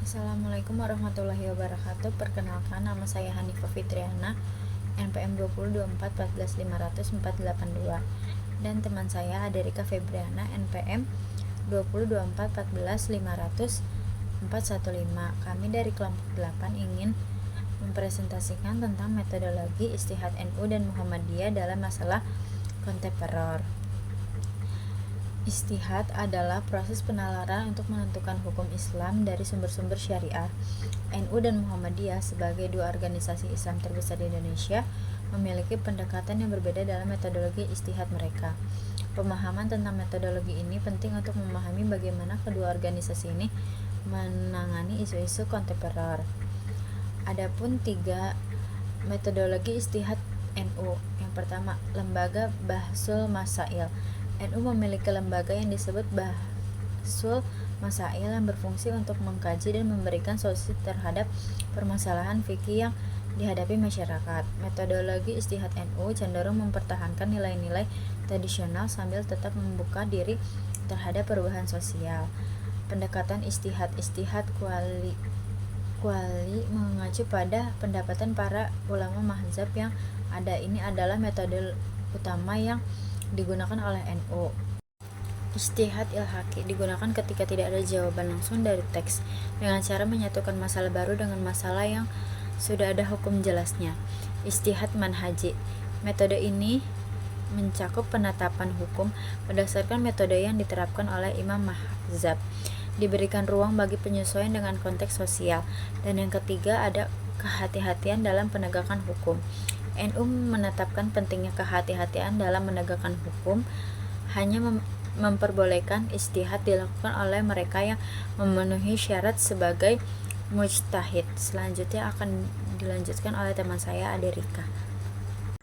Assalamualaikum warahmatullahi wabarakatuh. Perkenalkan, nama saya Hanifah Fitriana, NPM 2024 dan teman saya Aderika Febriana, NPM 2024 Kami dari kelompok 8 ingin mempresentasikan tentang metodologi Ijtihad NU dan Muhammadiyah dalam masalah kontemporer. Ijtihad adalah proses penalaran untuk menentukan hukum Islam dari sumber-sumber syariah. NU dan Muhammadiyah sebagai dua organisasi Islam terbesar di Indonesia memiliki pendekatan yang berbeda dalam metodologi ijtihad mereka. Pemahaman tentang metodologi ini penting untuk memahami bagaimana kedua organisasi ini menangani isu-isu kontemporer. Adapun 3 metodologi ijtihad NU. Yang pertama, lembaga Bahsul Masail. NU memiliki lembaga yang disebut Bahsul Masail yang berfungsi untuk mengkaji dan memberikan solusi terhadap permasalahan fikih yang dihadapi masyarakat. Metodologi ijtihad NU cenderung mempertahankan nilai-nilai tradisional sambil tetap membuka diri terhadap perubahan sosial. Pendekatan ijtihad kuali mengacu pada pendapatan para ulama mazhab yang ada. Ini adalah metode utama yang digunakan oleh NU. Ijtihad ilhaqi digunakan ketika tidak ada jawaban langsung dari teks, dengan cara menyatukan masalah baru dengan masalah yang sudah ada hukum jelasnya. Ijtihad manhaji. Metode ini mencakup penetapan hukum berdasarkan metode yang diterapkan oleh imam mazhab. Diberikan ruang bagi penyesuaian dengan konteks sosial. Dan yang ketiga, ada kehati-hatian dalam penegakan hukum. NU menetapkan pentingnya kehati-hatian dalam menegakkan hukum, hanya memperbolehkan ijtihad dilakukan oleh mereka yang memenuhi syarat sebagai mujtahid. Selanjutnya akan dilanjutkan oleh teman saya Aderika.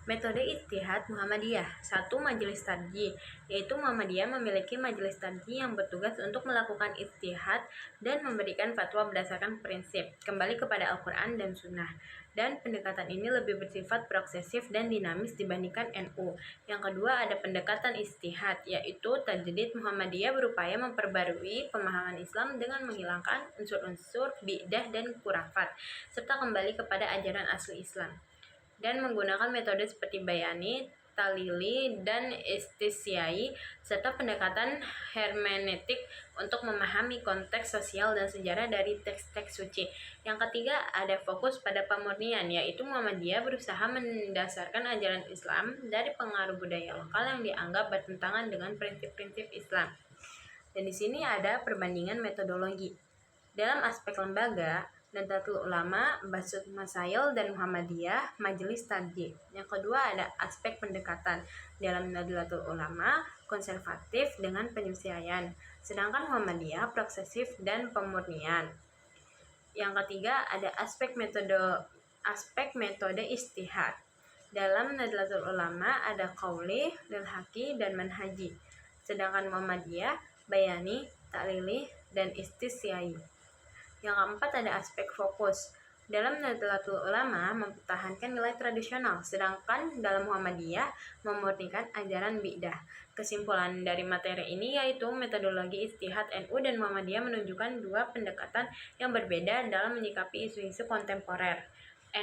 Metode Ijtihad Muhammadiyah. 1. Majelis Tarjih, yaitu Muhammadiyah memiliki majelis tarjih yang bertugas untuk melakukan ijtihad dan memberikan fatwa berdasarkan prinsip kembali kepada Al-Quran dan Sunnah. Dan pendekatan ini lebih bersifat progresif dan dinamis dibandingkan NU. Yang kedua, ada pendekatan ijtihad, yaitu Tajdid. Muhammadiyah berupaya memperbarui pemahaman Islam dengan menghilangkan unsur-unsur bid'ah dan khurafat, serta kembali kepada ajaran asli Islam, dan menggunakan metode seperti bayani, talili, dan istisyai, serta pendekatan hermeneutik untuk memahami konteks sosial dan sejarah dari teks-teks suci. Yang ketiga, ada fokus pada pemurnian, yaitu Muhammadiyah berusaha mendasarkan ajaran Islam dari pengaruh budaya lokal yang dianggap bertentangan dengan prinsip-prinsip Islam. Dan di sini ada perbandingan metodologi. Dalam aspek lembaga, Nahdlatul Ulama, Bahsul Masail, dan Muhammadiyah, Majelis Tarjih. Yang kedua, ada aspek pendekatan. Dalam Nahdlatul Ulama, konservatif dengan penyesuaian, sedangkan Muhammadiyah progresif dan pemurnian. Yang ketiga, ada aspek metode ijtihad. Dalam Nahdlatul Ulama ada qauli, ilhaqi, dan manhaji, sedangkan Muhammadiyah bayani, ta'lili, dan istisyai. Yang keempat, ada aspek fokus. Dalam Nahdlatul Ulama mempertahankan nilai tradisional, sedangkan dalam Muhammadiyah memurnikan ajaran bid'ah. Kesimpulan dari materi ini yaitu metodologi ijtihad NU dan Muhammadiyah menunjukkan dua pendekatan yang berbeda dalam menyikapi isu-isu kontemporer.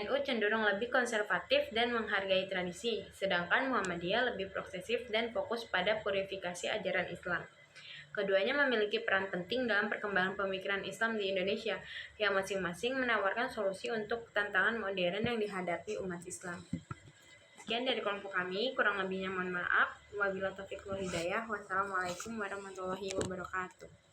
NU cenderung lebih konservatif dan menghargai tradisi, sedangkan Muhammadiyah lebih progresif dan fokus pada purifikasi ajaran Islam. Keduanya memiliki peran penting dalam perkembangan pemikiran Islam di Indonesia, yang masing-masing menawarkan solusi untuk tantangan modern yang dihadapi umat Islam. Sekian dari kelompok kami, kurang lebihnya mohon maaf. Wabillahi taufiq wal hidayah. Wassalamualaikum warahmatullahi wabarakatuh.